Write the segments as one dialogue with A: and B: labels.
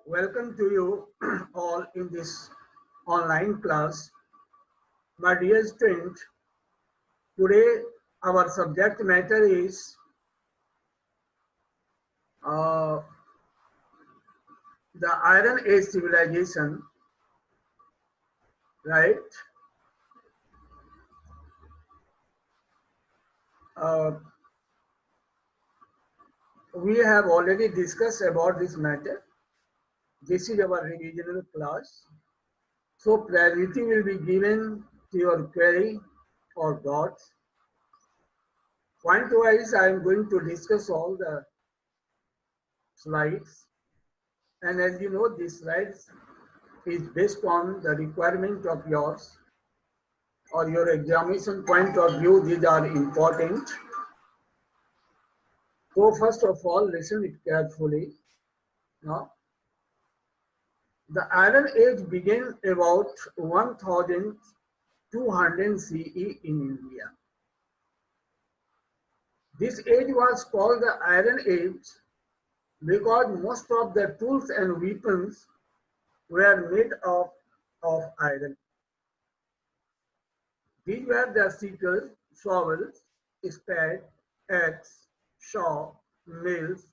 A: Welcome to you all in this online class. My dear student, today our subject matter is uh, the Iron Age civilization, right? Uh, we have already discussed about this matter. This is our revisional class. So priority will be given to your query or doubts. Point wise, I am going to discuss all the slides. And as you know, these slides is based on the requirement of yours or your examination point of view. These are important. So first of all, listen it carefully. Now, the Iron Age began about 1200 CE in India. This age was called the Iron Age because most of the tools and weapons were made of iron. These were the sickles, shovels, spade, axe, saw, nails,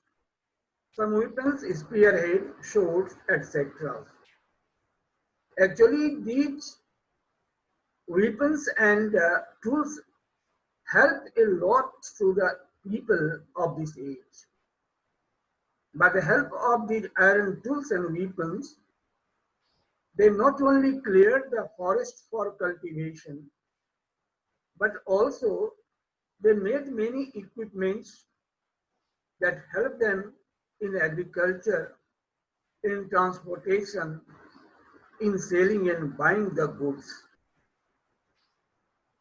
A: some weapons, spearhead, swords, etc. Actually, these weapons and tools helped a lot to the people of this age. By the help of these iron tools and weapons, they not only cleared the forest for cultivation, but also they made many equipments that help them in agriculture, in transportation, in selling and buying the goods.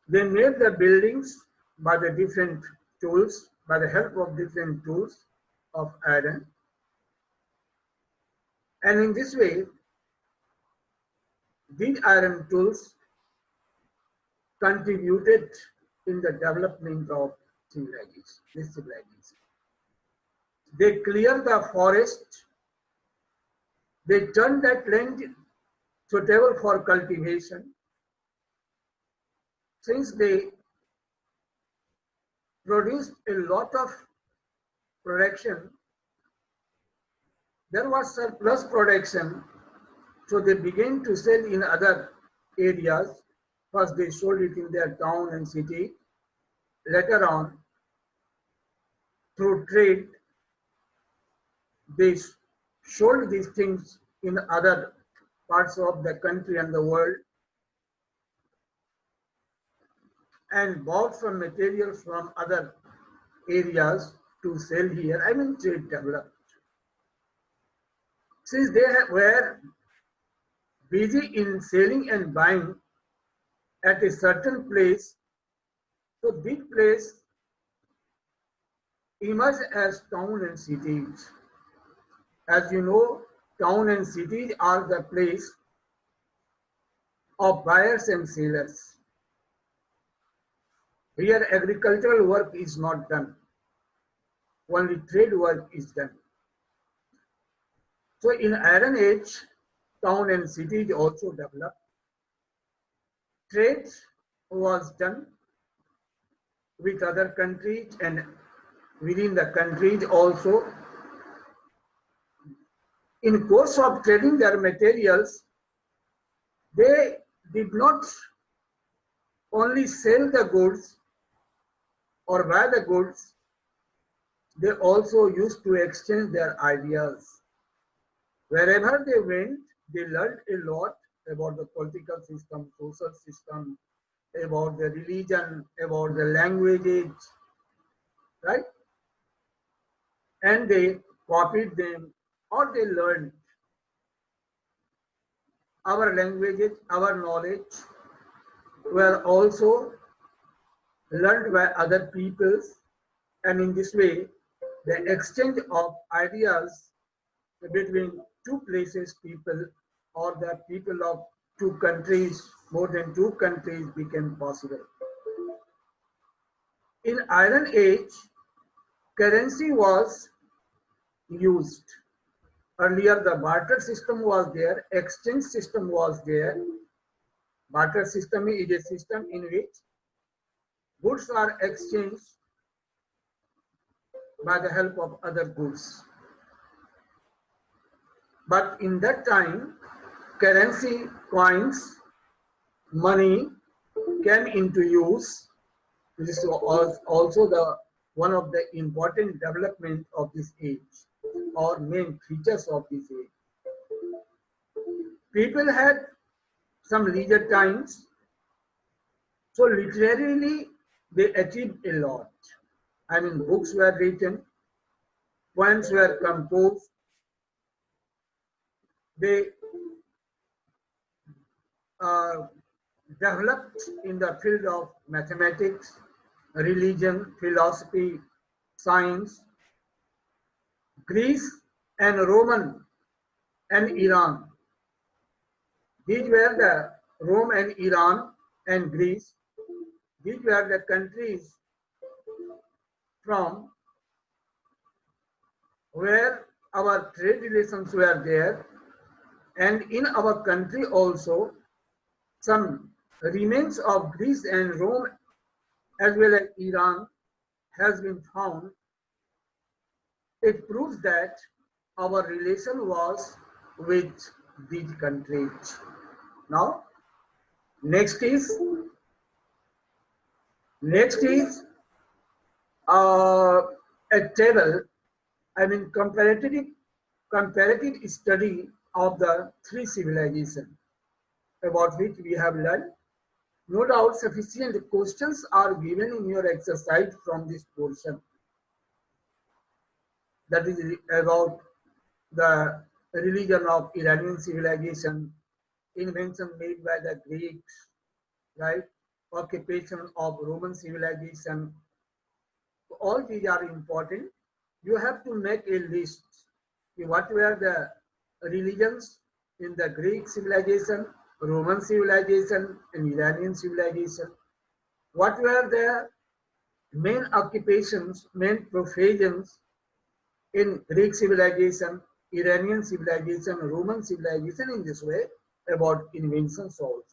A: They made the buildings by the different tools, by the help of different tools of iron. And in this way, these iron tools contributed in the development of this civilization. They cleared the forest, they turned that land suitable for cultivation. Since they produced a lot of production, there was surplus production, so they began to sell in other areas. First they sold it in their town and city. Later on, through trade, they sold these things in other parts of the country and the world and bought some materials from other areas to sell here. I mean, trade developed. Since they were busy in selling and buying at a certain place, so this place emerged as town and cities. As you know, town and cities are the place of buyers and sellers. Here agricultural work is not done, only trade work is done. So in Iron Age, town and cities also developed. Trade was done with other countries and within the countries also. In course of trading their materials, they did not only sell the goods or buy the goods, they also used to exchange their ideas. Wherever they went, they learned a lot about the political system, social system, about the religion, about the languages, right? And they copied them or they learned our languages, our knowledge were also learned by other peoples, and in this way the exchange of ideas between two places people or the people of two countries, more than two countries, became possible. In Iron Age, currency was used. Earlier, the barter system was there, exchange system was there. Barter system is a system in which goods are exchanged by the help of other goods. But in that time, currency, coins, money came into use. This was also the one of the important development of this age, or main features of this age. People had some leisure times, so literally they achieved a lot. I mean, books were written, poems were composed, they uh, developed in the field of mathematics, religion, philosophy, science. Greece and Roman and Iran. These were the Rome and Iran and Greece. These were the countries from where our trade relations were there, and in our country also some remains of Greece and Rome as well as Iran has been found. It proves that our relation was with these countries. Now, next is uh, a table. I mean comparative study of the three civilizations about which we have learned. No doubt sufficient questions are given in your exercise from this portion. That is about the religion of Iranian civilization, invention made by the Greeks, right? Occupation of Roman civilization. All these are important. You have to make a list. What were the religions in the Greek civilization, Roman civilization, and Iranian civilization? What were the main occupations, main professions in Greek civilization, Iranian civilization, Roman civilization? In this way, about inventions also.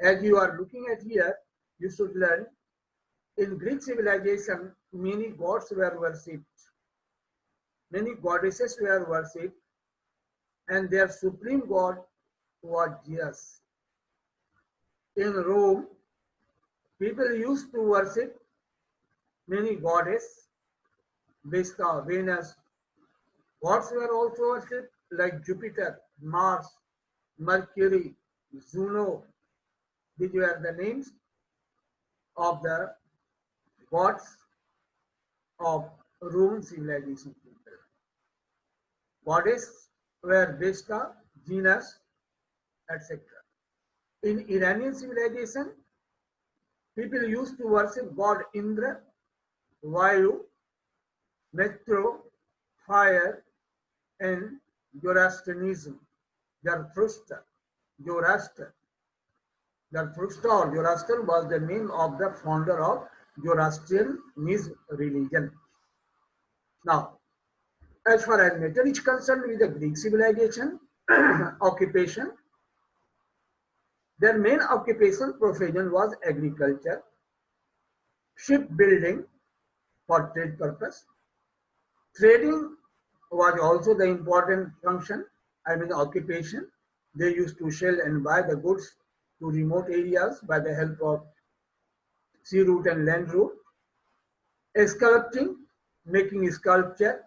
A: As you are looking at here, you should learn in Greek civilization, many gods were worshipped, many goddesses were worshipped, and their supreme god was Zeus. In Rome, people used to worship many goddesses, Vesta, Venus. Gods were also worshipped like Jupiter, Mars, Mercury, Juno. These were the names of the gods of Roman civilization people. Goddesses were Vesta, Venus, etc. In Iranian civilization, people used to worship god Indra, Vayu, Metro, fire, and Zoroastrianism. Zarathustra, Zoroaster. Zarathustra or Zoroaster was the name of the founder of Zoroastrianism religion. Now, as far as matter is concerned with the Greek civilization, occupation, their main occupation profession was agriculture, shipbuilding for trade purpose. Trading was also the important function, I mean occupation. They used to sell and buy the goods to remote areas by the help of sea route and land route. Sculpting, making sculpture,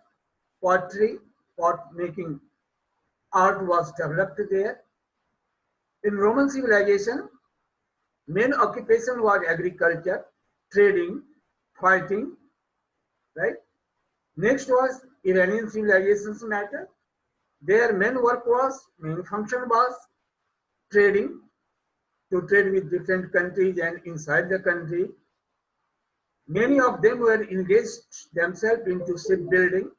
A: pottery, pot making art was developed there. In Roman civilization, main occupation was agriculture, trading, fighting, right? Next was Iranian civilization's matter. Their main function was trading, to trade with different countries and inside the country. Many of them were engaged themselves into shipbuilding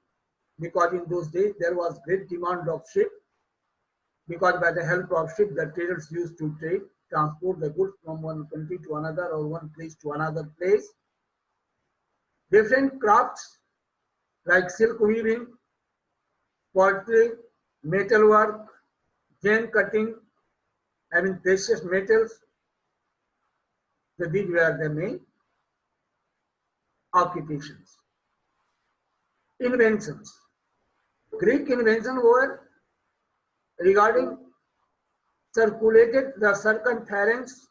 A: because in those days there was great demand of ship, because by the help of ship the traders used to trade, transport the goods from one country to another or one place to another place. Different crafts like silk weaving, pottery, metalwork, gem cutting, precious metals. So these were the main occupations. Inventions. Greek inventions were regarding circulated the circumference,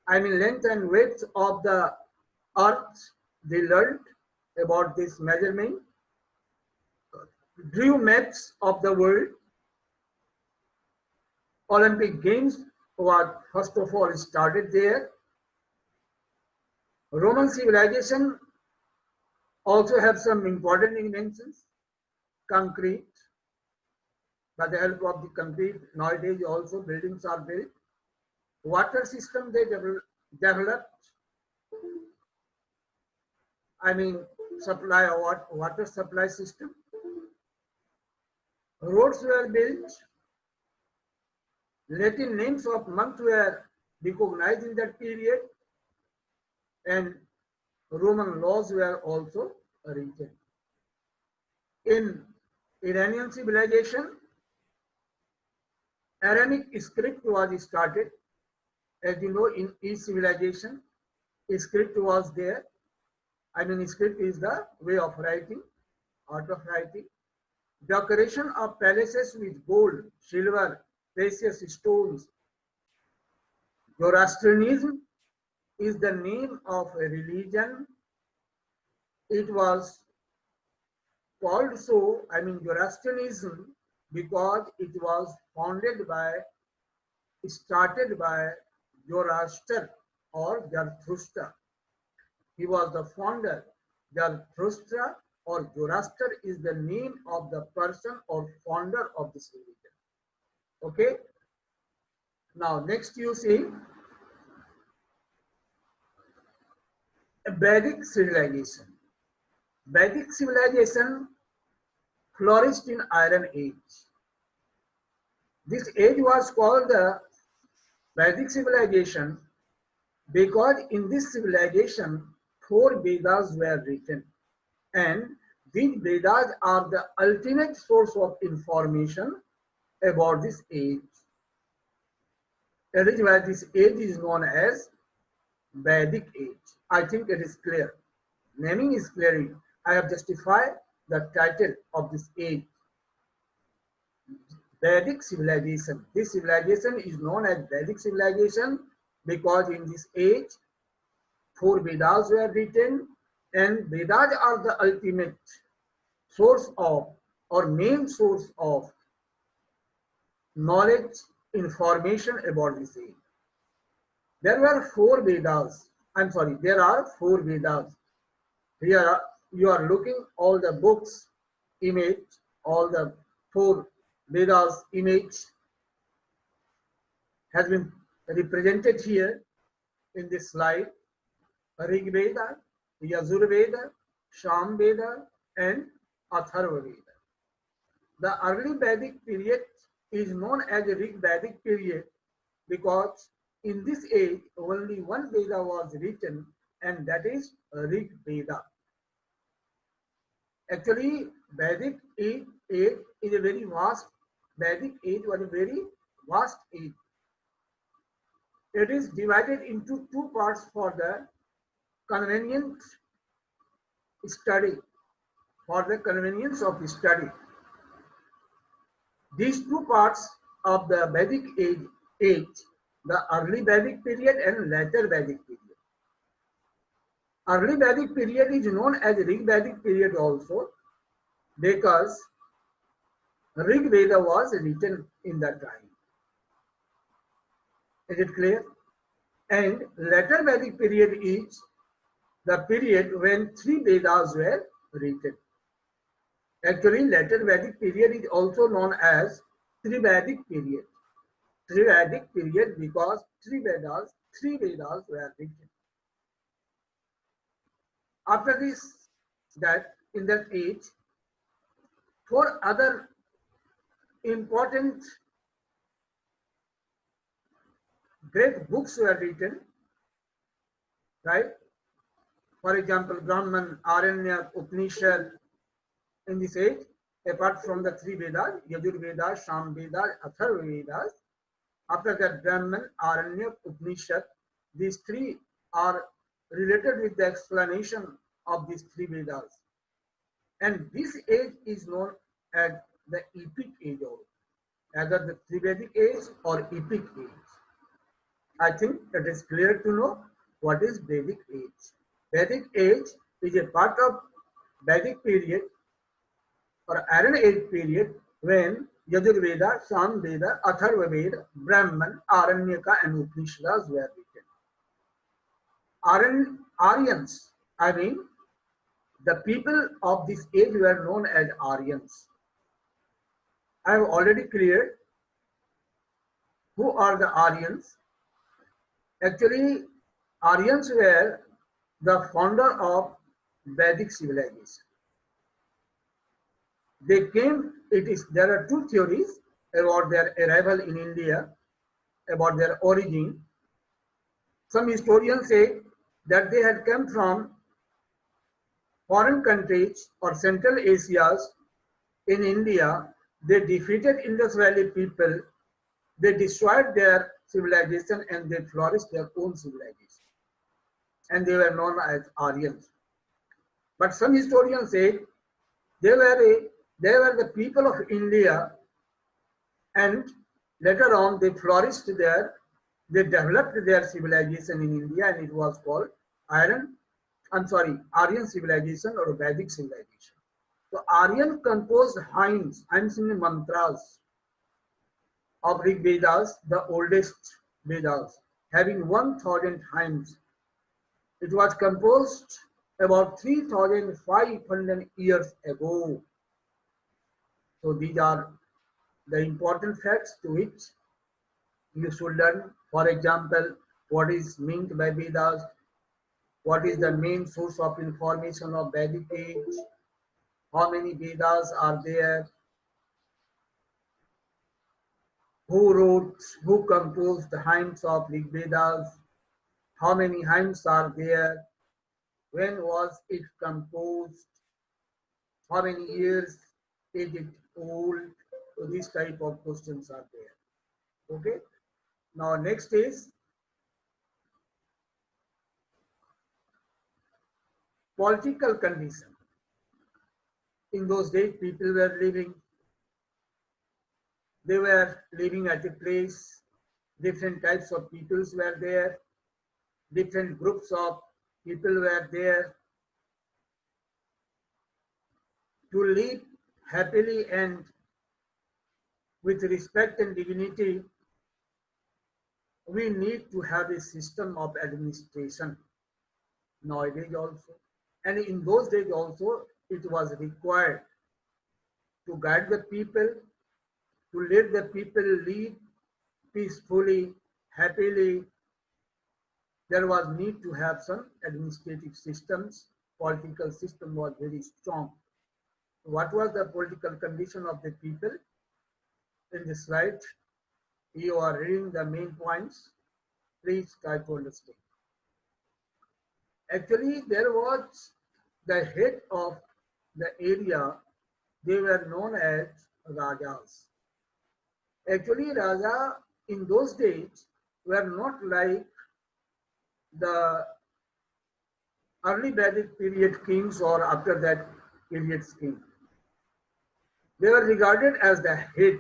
A: length and width of the earth. They learned about this measurement, drew maps of the world. Olympic Games were first of all started there. Roman civilization also have some important inventions. Concrete, by the help of the concrete, nowadays also buildings are built. Water system they developed. Supply water supply system. Roads were built. Latin names of monks were recognized in that period, and Roman laws were also written. In Iranian civilization, Aramaic script was started. As you know, in each civilization, script was there. Script is the way of writing, art of writing. Decoration of palaces with gold, silver, precious stones. Zoroastrianism is the name of a religion. It was called so, Zoroastrianism, because it was started by Zoroaster or Zarathustra. He was the founder. Zarathustra or Zoroaster is the name of the person or founder of this religion. Okay. Now next you see Vedic civilization. Vedic civilization flourished in Iron Age. This age was called the Vedic civilization because in this civilization 4 Vedas were written, and these Vedas are the ultimate source of information about this age. That is why this age is known as Vedic age. I think it is clear. Naming is clear. I have justified the title of this age. Vedic civilization. This civilization is known as Vedic civilization because in this age 4 Vedas were written, and Vedas are the ultimate source of or main source of knowledge, information about this age. There were 4 Vedas. There are 4 Vedas. Here you are looking all the books, image, all the 4 Vedas image has been represented here in this slide. Rig Veda, Yajur Veda, Sham Veda, and Atharva Veda. The early Vedic period is known as the Rig Vedic period because in this age only one Veda was written, and that is Rig Veda. Actually, Vedic age is a very vast. Vedic age was a very vast age. It is divided into 2 parts for the convenient study, for the convenience of study. These 2 parts of the Vedic age, the early Vedic period and later Vedic period. Early Vedic period is known as Rig Vedic period also because Rig Veda was written in that time. Is it clear? And later Vedic period is the period when 3 Vedas were written. Actually, later Vedic period is also known as Trivedic period. Trivedic period because 3 Vedas were written. After this, in that age, 4 other important great books were written, right? For example, Brahman, Aranyak, Upanishad in this age. apart from the three Vedas, Yajur Vedas, Sam Vedas, Atharva Vedas. After that, Brahman, Aranya, Upanishad. These three are related with the explanation of these three Vedas. And this age is known as the epic age, or either the Trivedic age or epic age. I think it is clear to know what is Vedic age. Vedic age is a part of Vedic period or Iron Age period when Yajurveda, Samveda, Atharva Veda, Brahman, Aranyaka and Upanishads were written. Aryans, I mean, the people of this age were known as Aryans. I have already cleared who are the Aryans. Actually, Aryans were the founder of Vedic civilization. They came, there are two theories about their arrival in India, about their origin. Some historians say that they had come from foreign countries or Central Asias in India. They defeated Indus Valley people, they destroyed their civilization and they flourished their own civilization. And they were known as Aryans. But some historians say they were the people of India, and later on they flourished there. They developed their civilization in India, and it was called Aryan civilization or Vedic civilization. So Aryan composed hymns in mantras of Rig Vedas, the oldest Vedas, having 1,000 hymns. It was composed about 3,500 years ago. So these are the important facts to which you should learn. For example, what is meant by Vedas, what is the main source of information of Vedic age, how many Vedas are there, who composed the hymns of Rig Vedas, how many hymns are there, when was it composed, how many years is it old. So these type of questions are there. Okay. Now next is political condition. In those days, people were living. They were living at a place. Different types of peoples were there. Different groups of people were there. To live happily and with respect and dignity, we need to have a system of administration nowadays also. And in those days also, it was required to guide the people, to let the people live peacefully, happily. There was need to have some administrative systems. Political system was very strong. What was the political condition of the people? In this slide, you are reading the main points. Please try to understand. Actually, there was the head of the area. They were known as Rajas. Actually, Raja in those days were not like the early Vedic period kings or after that period king. They were regarded as the head.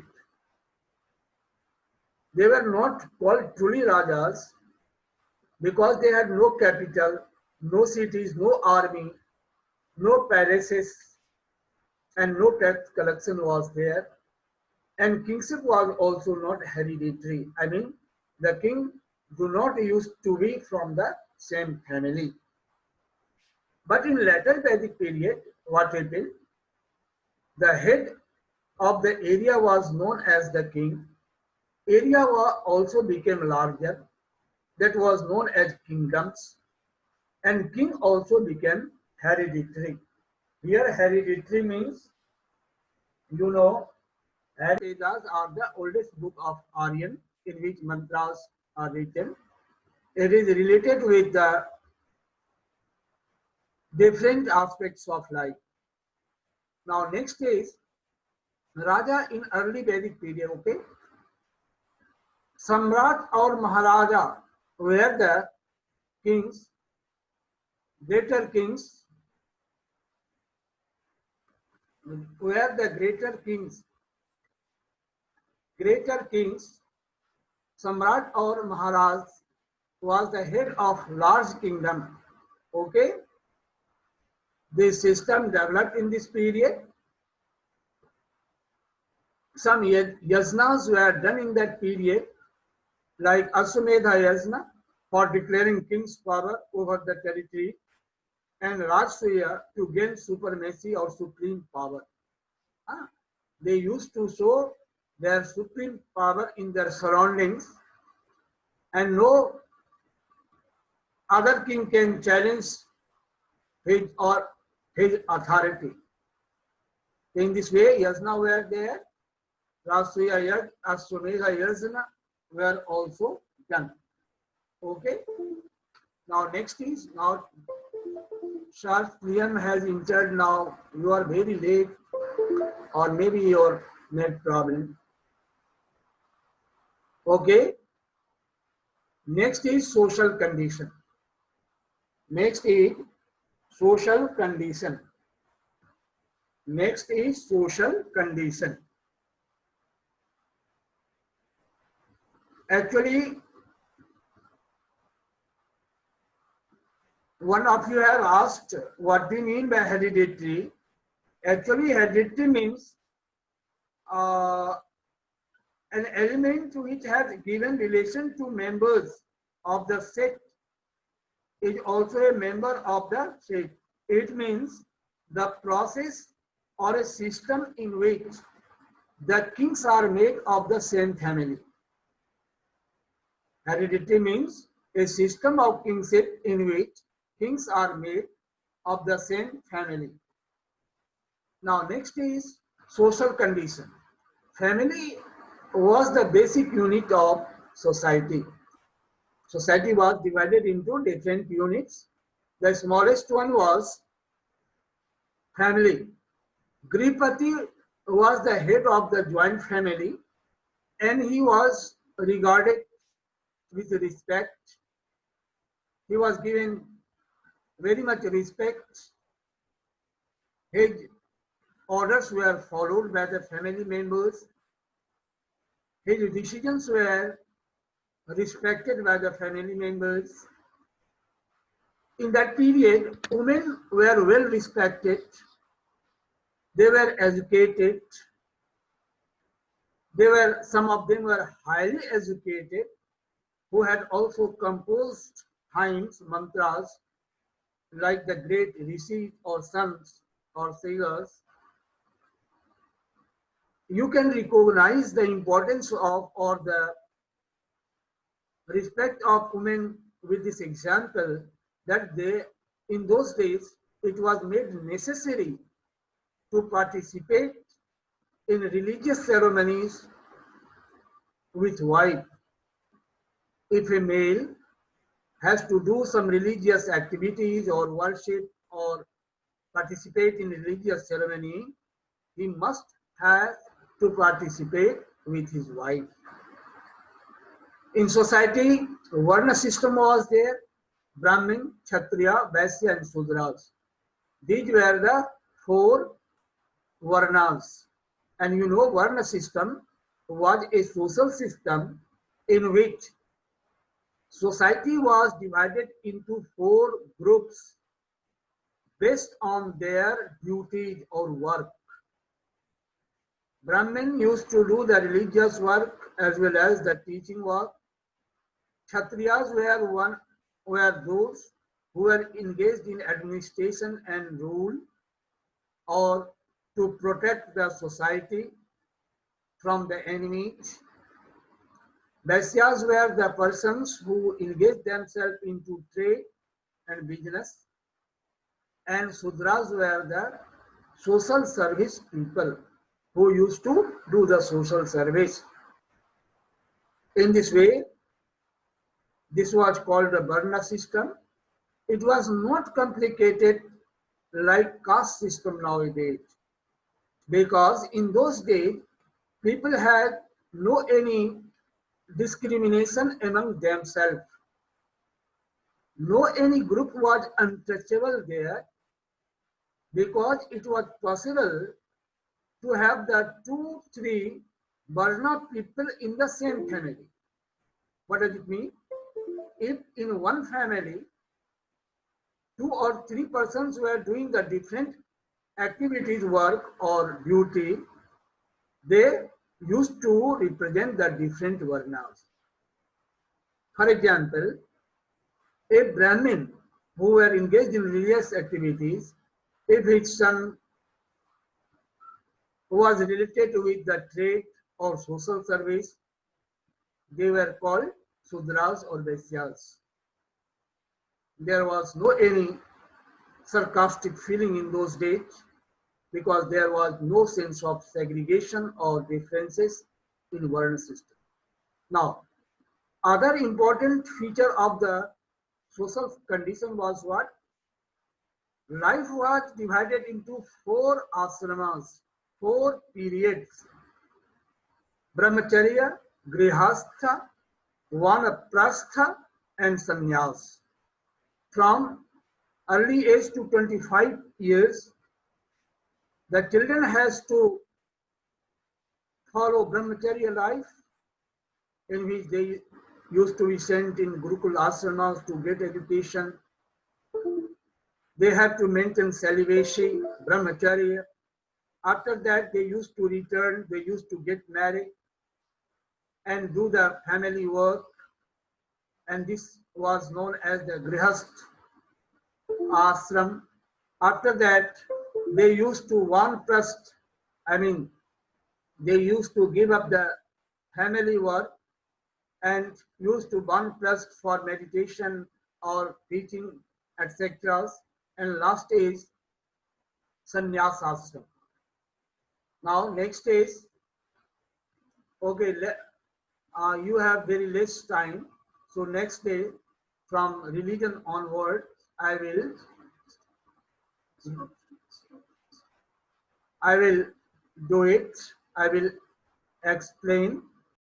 A: They were not called truly Rajas because they had no capital, no cities, no army, no palaces, and no tax collection was there. And kingship was also not hereditary. I mean, the king do not used to be from the same family. But in later Vedic period, what happened? The head of the area was known as the king. Area also became larger. That was known as kingdoms. And king also became hereditary. Here hereditary means, you know, Vedas are the oldest book of Aryan in which mantras are written. It is related with the different aspects of life. Now next is Raja in early Vedic period, okay? Samrat or Maharaja were the kings, greater kings, were the greater kings. Samrat or Maharaj was the head of large kingdom. Okay, this system developed in this period. Some yajnas were done in that period, like Aswamedha Yajna for declaring king's power over the territory, and Rajsuya to gain supremacy or supreme power. Ah, they used to show their supreme power in their surroundings, and no other king can challenge his authority. In this way, yajna were there, Rasuya Yaj, Aswamedha Yajna were also done. Okay. Now next is, now Shastriyan has entered now. You are very late, or maybe your net problem. Okay. Next is social condition. Next is social condition. Next is social condition. Actually, one of you have asked, what do you mean by hereditary? Actually, hereditary means an element which has given relation to members of the sect is also a member of the sect. It means the process or a system in which the kings are made of the same family. Heredity means a system of kingship in which kings are made of the same family. Now next is social condition. Family was the basic unit of society. Society was divided into different units. The smallest one was family. Grihpati was the head of the joint family, and he was regarded with respect. He was given very much respect. His orders were followed by the family members. His decisions were respected by the family members. In that period, women were well respected. They were educated. Some of them were highly educated, who had also composed hymns, mantras, like the great rishis or sons or sailors. You can recognize the importance of or the respect of women with this example that in those days, it was made necessary to participate in religious ceremonies with wife. If a male has to do some religious activities or worship or participate in religious ceremony, he must have to participate with his wife. In society, Varna system was there: Brahmin, Kshatriya, Vaishya, and Sudras. These were the four Varnas. And you know, Varna system was a social system in which society was divided into four groups based on their duties or work. Brahmin used to do the religious work as well as the teaching work. Kshatriyas were those who were engaged in administration and rule, or to protect the society from the enemies. Vaisyas were the persons who engaged themselves into trade and business, and Sudras were the social service people who used to do the social service. In this way, this was called the Varna system. It was not complicated like caste system nowadays. because in those days people had no any discrimination among themselves. No any group was untouchable there because it was possible to have the 2, 3 Varna people in the same family. What does it mean? If in one family 2 or 3 persons were doing the different activities, work or duty, they used to represent the different Varnas. For example, a Brahmin who were engaged in religious activities, if his son was related with the trade or social service, they were called Sudras or Vaisyas. There was no any sarcastic feeling in those days because there was no sense of segregation or differences in Varna system. Now, other important feature of the social condition was what? Life was divided into 4 ashramas, 4 periods: Brahmacharya, Grihastha, Vanaprastha, and Sannyas. From early age to 25 years, the children has to follow Brahmacharya life, in which they used to be sent in Gurukul ashramas to get education. They have to maintain celibacy, Brahmacharya. After that, they used to return, they used to get married and do the family work. And this was known as the Grihast ashram. After that, they used to Vanprasth, I mean, they used to give up the family work and used to Vanprasth for meditation or teaching, etc. And last is Sannyas ashram. Now, next is, okay, you have very less time. So next day, from religion onward, I will do it. I will explain